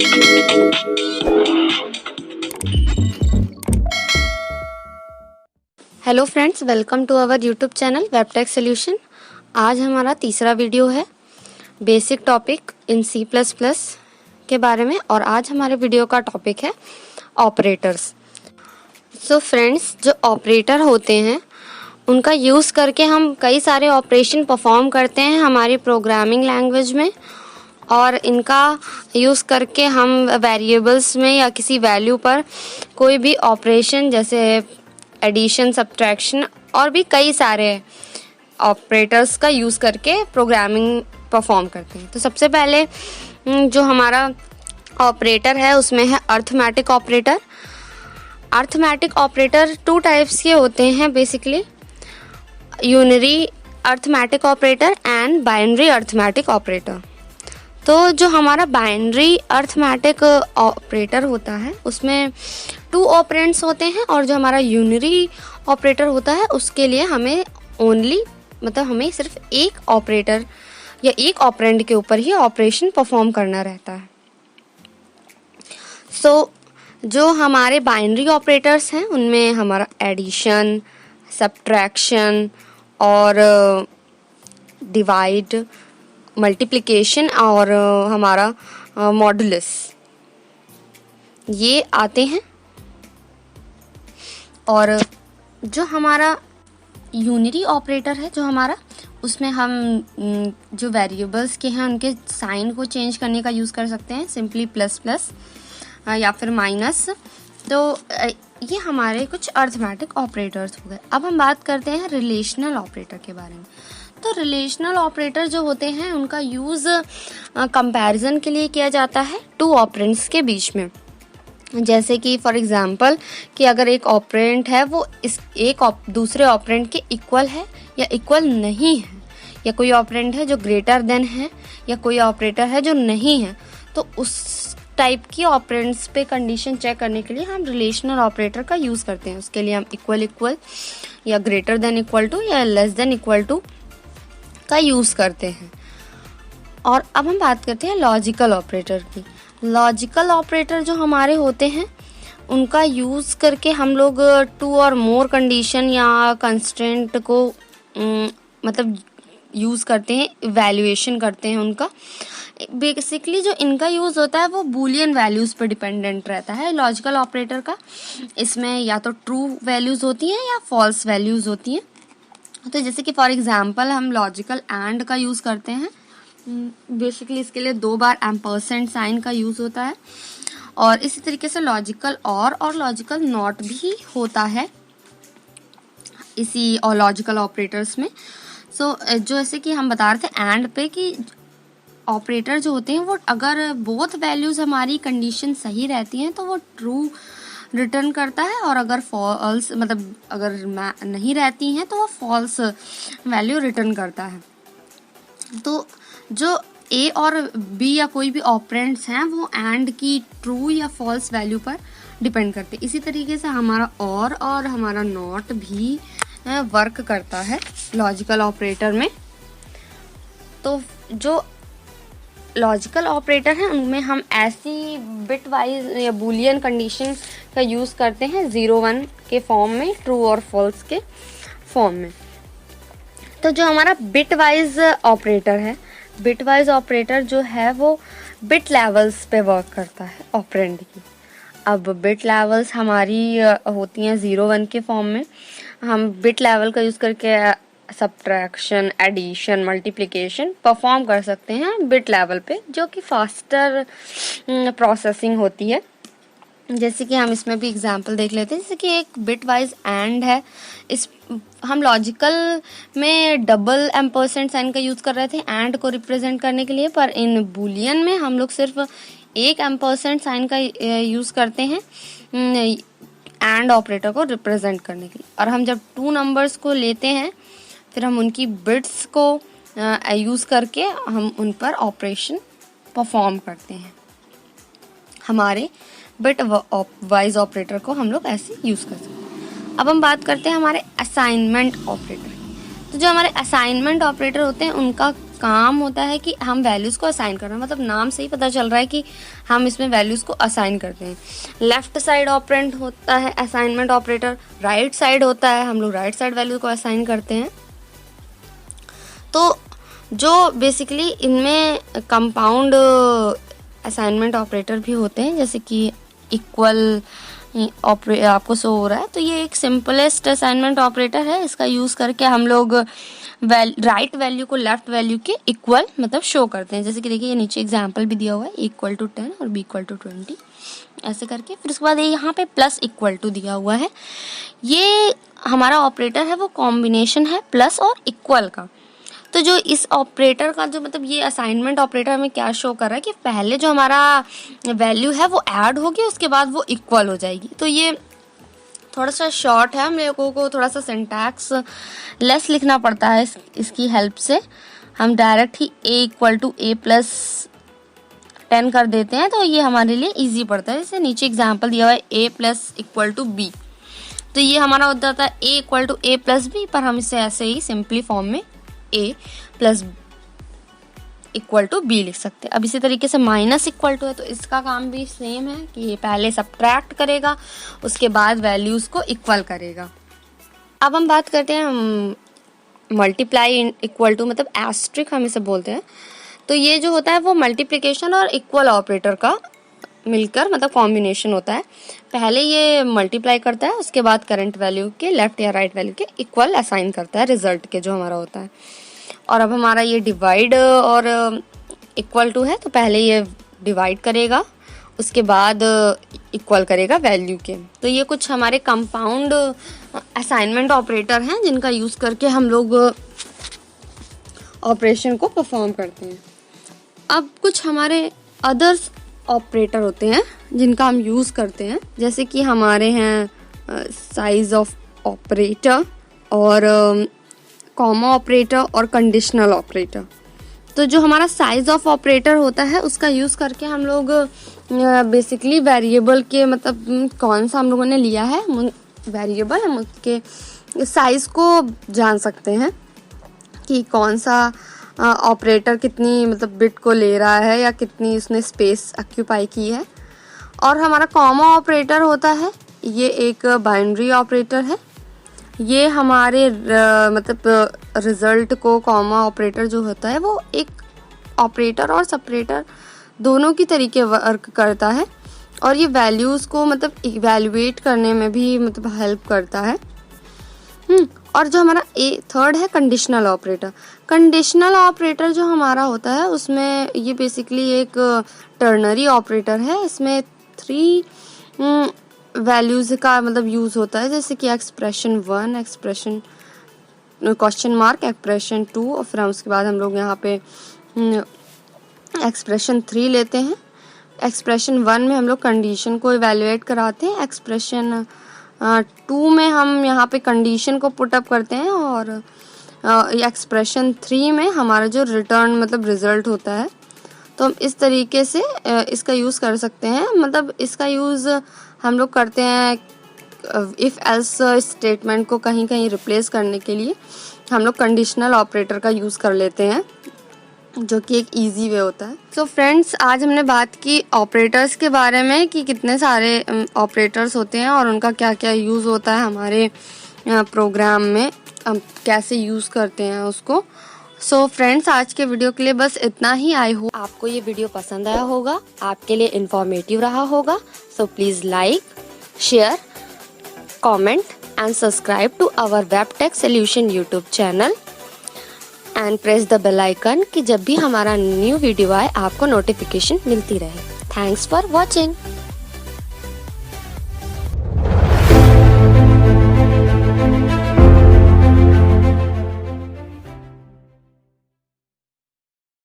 Hello friends, welcome to our YouTube channel वेबटेक Solution. आज हमारा तीसरा वीडियो है basic topic in C plus plus के बारे में, और आज हमारे वीडियो का टॉपिक है ऑपरेटर्स। सो फ्रेंड्स, जो ऑपरेटर होते हैं उनका यूज़ करके हम कई सारे ऑपरेशन परफॉर्म करते हैं हमारी प्रोग्रामिंग लैंग्वेज में, और इनका यूज़ करके हम वेरिएबल्स में या किसी वैल्यू पर कोई भी ऑपरेशन जैसे एडिशन, सब्ट्रैक्शन और भी कई सारे ऑपरेटर्स का यूज़ करके प्रोग्रामिंग परफॉर्म करते हैं। तो सबसे पहले जो हमारा ऑपरेटर है उसमें है arithmetic operator. Arithmetic operator two types के होते हैं basically, unary arithmetic operator and binary arithmetic operator. तो जो हमारा बाइनरी अर्थमेटिक ऑपरेटर होता है उसमें 2 ऑपरेंड्स होते हैं, और जो हमारा यूनरी ऑपरेटर होता है उसके लिए हमें हमें सिर्फ एक ऑपरेटर या एक ऑपरेंड के ऊपर ही ऑपरेशन परफॉर्म करना रहता है। सो जो हमारे बाइनरी ऑपरेटर्स हैं उनमें हमारा एडिशन, सब्ट्रैक्शन और डिवाइड, मल्टीप्लिकेशन और हमारा मॉडुलस ये आते हैं। और जो हमारा यूनरी ऑपरेटर है जो हमारा, उसमें हम जो वेरिएबल्स के हैं उनके साइन को चेंज करने का यूज़ कर सकते हैं, सिंपली प्लस प्लस या फिर माइनस। तो ये हमारे कुछ अर्थमेटिक ऑपरेटर्स हो गए। अब हम बात करते हैं रिलेशनल ऑपरेटर के बारे में। तो रिलेशनल ऑपरेटर जो होते हैं उनका यूज़ कंपैरिजन के लिए किया जाता है 2 ऑपरेंड्स के बीच में। जैसे कि फॉर एग्जांपल कि अगर एक ऑपरेंड है वो इस एक दूसरे ऑपरेंड के इक्वल है या इक्वल नहीं है, या कोई ऑपरेंड है जो ग्रेटर देन है या कोई ऑपरेटर है जो नहीं है, तो उस टाइप की ऑपरेंड्स पे कंडीशन चेक करने के लिए हम रिलेशनल ऑपरेटर का यूज़ करते हैं। उसके लिए हम इक्वल या ग्रेटर देन इक्वल टू या लेस देन इक्वल टू का यूज़ करते हैं। और अब हम बात करते हैं लॉजिकल ऑपरेटर की। लॉजिकल ऑपरेटर जो हमारे होते हैं उनका यूज़ करके हम लोग 2 और मोर कंडीशन या कंस्ट्रेंट को यूज़ करते हैं, इवैल्यूएशन करते हैं उनका। बेसिकली जो इनका यूज़ होता है वो बूलियन वैल्यूज़ पर डिपेंडेंट रहता है लॉजिकल ऑपरेटर का। इसमें या तो ट्रू वैल्यूज़ होती हैं या फॉल्स वैल्यूज़ होती हैं। तो जैसे कि फॉर एग्जांपल हम लॉजिकल एंड का यूज़ करते हैं। बेसिकली इसके लिए 2 बार एम्परसेंड साइन का यूज़ होता है, और इसी तरीके से लॉजिकल और लॉजिकल नॉट भी होता है इसी और लॉजिकल ऑपरेटर्स में। सो जो जैसे कि हम बता रहे थे एंड पे कि ऑपरेटर जो होते हैं वो अगर बोथ वैल्यूज़ हमारी कंडीशन सही रहती हैं तो वो ट्रू रिटर्न करता है, और अगर फॉल्स अगर नहीं रहती हैं तो वो फॉल्स वैल्यू रिटर्न करता है। तो जो ए और बी या कोई भी ऑपरेंड्स हैं वो एंड की ट्रू या फॉल्स वैल्यू पर डिपेंड करते हैं। इसी तरीके से हमारा और हमारा नॉट भी वर्क करता है लॉजिकल ऑपरेटर में। तो जो लॉजिकल ऑपरेटर हैं उनमें हम ऐसी बिट वाइज या बूलियन कंडीशन का यूज़ करते हैं 0-1 के फॉर्म में, ट्रू और फॉल्स के फॉर्म में। तो जो हमारा बिट वाइज ऑपरेटर है, बिट वाइज ऑपरेटर जो है वो बिट लेवल्स पे वर्क करता है ऑपरेंड की। अब बिट लेवल्स हमारी होती हैं 0-1 के फॉर्म में। हम बिट लेवल का यूज़ करके सब्ट्रैक्शन, एडिशन, मल्टीप्लिकेशन परफॉर्म कर सकते हैं बिट लेवल पे, जो कि फास्टर प्रोसेसिंग होती है। जैसे कि हम इसमें भी एग्जांपल देख लेते हैं। जैसे कि एक बिट वाइज एंड है, इस हम लॉजिकल में डबल एम्परसेंड साइन का यूज़ कर रहे थे एंड को रिप्रेजेंट करने के लिए, पर इन बूलियन में हम लोग सिर्फ एक एम्परसेंड साइन का यूज़ करते हैं एंड ऑपरेटर को रिप्रेजेंट करने के लिए। और हम जब 2 नंबर्स को लेते हैं फिर हम उनकी बिट्स को यूज़ करके हम उन पर ऑपरेशन परफॉर्म करते हैं। हमारे बिट वाइज ऑपरेटर को हम लोग ऐसे यूज़ कर सकते हैं। अब हम बात करते हैं हमारे असाइनमेंट ऑपरेटर। तो जो हमारे असाइनमेंट ऑपरेटर होते हैं उनका काम होता है कि हम वैल्यूज़ को असाइन करना, मतलब नाम से ही पता चल रहा है कि हम इसमें वैल्यूज़ को असाइन करते हैं। लेफ्ट साइड ऑपरेंड होता है असाइनमेंट ऑपरेटर, राइट साइड होता है हम लोग राइट साइड वैल्यू को असाइन करते हैं। तो जो बेसिकली इनमें कंपाउंड असाइनमेंट ऑपरेटर भी होते हैं, जैसे कि इक्वल आपको शो हो रहा है, तो ये एक सिंपलेस्ट असाइनमेंट ऑपरेटर है। इसका यूज़ करके हम लोग राइट वैल्यू को लेफ्ट वैल्यू के इक्वल मतलब शो करते हैं। जैसे कि देखिए ये नीचे एग्जांपल भी दिया हुआ है, इक्वल टू 10 और बी इक्वल टू 20 ऐसे करके। फिर उसके बाद ये यहाँ पे प्लस इक्वल टू दिया हुआ है। ये हमारा ऑपरेटर है वो कॉम्बिनेशन है प्लस और इक्वल का। तो जो इस ऑपरेटर का जो मतलब ये असाइनमेंट ऑपरेटर हमें क्या शो कर रहा है कि पहले जो हमारा वैल्यू है वो ऐड होगी, उसके बाद वो इक्वल हो जाएगी। तो ये थोड़ा सा शॉर्ट है, हम लोगों को थोड़ा सा सिंटैक्स लेस लिखना पड़ता है इसकी हेल्प से। हम डायरेक्ट ही a equal to a plus 10 कर देते हैं, तो ये हमारे लिए इजी पड़ता है। जैसे नीचे एग्जांपल दिया हुआ है a plus equal to b, तो ये हमारा हो जाता है a equal to a plus b, पर हम इसे ऐसे ही सिंपली फॉर्म में a plus equal to B लिख सकते हैं। अब इसी तरीके से माइनस इक्वल टू है, तो इसका काम भी सेम है कि ये पहले सब्ट्रैक्ट करेगा, उसके बाद वैल्यूज़ को इक्वल करेगा। अब हम बात करते हैं मल्टीप्लाई इक्वल टू, मतलब एस्ट्रिक हम इसे बोलते हैं। तो ये जो होता है वो मल्टीप्लिकेशन और इक्वल ऑपरेटर का मिलकर मतलब कॉम्बिनेशन होता है। पहले ये मल्टीप्लाई करता है, उसके बाद करंट वैल्यू के लेफ्ट या राइट वैल्यू के इक्वल असाइन करता है रिजल्ट के जो हमारा होता है। और अब हमारा ये डिवाइड और इक्वल टू है, तो पहले ये डिवाइड करेगा, उसके बाद इक्वल करेगा वैल्यू के। तो ये कुछ हमारे कंपाउंड असाइनमेंट ऑपरेटर हैं जिनका यूज़ करके हम लोग ऑपरेशन को परफॉर्म करते हैं। अब कुछ हमारे अदर्स ऑपरेटर होते हैं जिनका हम यूज़ करते हैं, जैसे कि हमारे हैं साइज ऑफ ऑपरेटर और कॉमा ऑपरेटर और कंडीशनल ऑपरेटर। तो जो हमारा साइज ऑफ ऑपरेटर होता है उसका यूज़ करके हम लोग बेसिकली वेरिएबल के मतलब कौन सा हम लोगों ने लिया है वेरिएबल, हम उसके साइज़ को जान सकते हैं कि कौन सा ऑपरेटर कितनी मतलब बिट को ले रहा है या कितनी उसने स्पेस ऑक्यूपाई की है। और हमारा कॉमा ऑपरेटर होता है, ये एक बाइनरी ऑपरेटर है। ये हमारे मतलब रिजल्ट को कॉमा ऑपरेटर जो होता है वो एक ऑपरेटर और सेपरेटर दोनों की तरीके वर्क करता है, और ये वैल्यूज़ को मतलब इवैल्यूएट करने में भी मतलब हेल्प करता है। और जो हमारा थर्ड है कंडीशनल ऑपरेटर। कंडीशनल ऑपरेटर जो हमारा होता है उसमें ये बेसिकली एक टर्नरी ऑपरेटर है। इसमें 3 वैल्यूज़ का मतलब यूज़ होता है, जैसे कि expression 1, expression question mark, expression 2, और फिर उसके बाद हम लोग यहाँ पे एक्सप्रेशन 3 लेते हैं। एक्सप्रेशन 1 में हम लोग कंडीशन को इवैल्यूएट कराते हैं, एक्सप्रेशन 2 में हम यहाँ पे कंडीशन को पुट अप करते हैं, और एक्सप्रेशन 3 में हमारा जो रिटर्न मतलब रिजल्ट होता है। तो हम इस तरीके से इसका यूज़ कर सकते हैं। मतलब इसका यूज़ हम लोग करते हैं इफ़ एल्स स्टेटमेंट को कहीं कहीं रिप्लेस करने के लिए हम लोग कंडीशनल ऑपरेटर का यूज़ कर लेते हैं, जो कि एक इजी वे होता है। सो फ्रेंड्स, आज हमने बात की ऑपरेटर्स के बारे में कि कितने सारे ऑपरेटर्स होते हैं और उनका क्या क्या यूज़ होता है हमारे प्रोग्राम में, हम कैसे यूज़ करते हैं उसको। सो फ्रेंड्स, आज के वीडियो के लिए बस इतना ही। आई होप आपको ये वीडियो पसंद आया होगा, आपके लिए इन्फॉर्मेटिव रहा होगा। So please like, share, comment and subscribe to our वेबटेक Solution YouTube channel and press the bell icon कि जब भी हमारा न्यू वीडियो आए आपको नोटिफिकेशन मिलती रहे। Thanks for watching.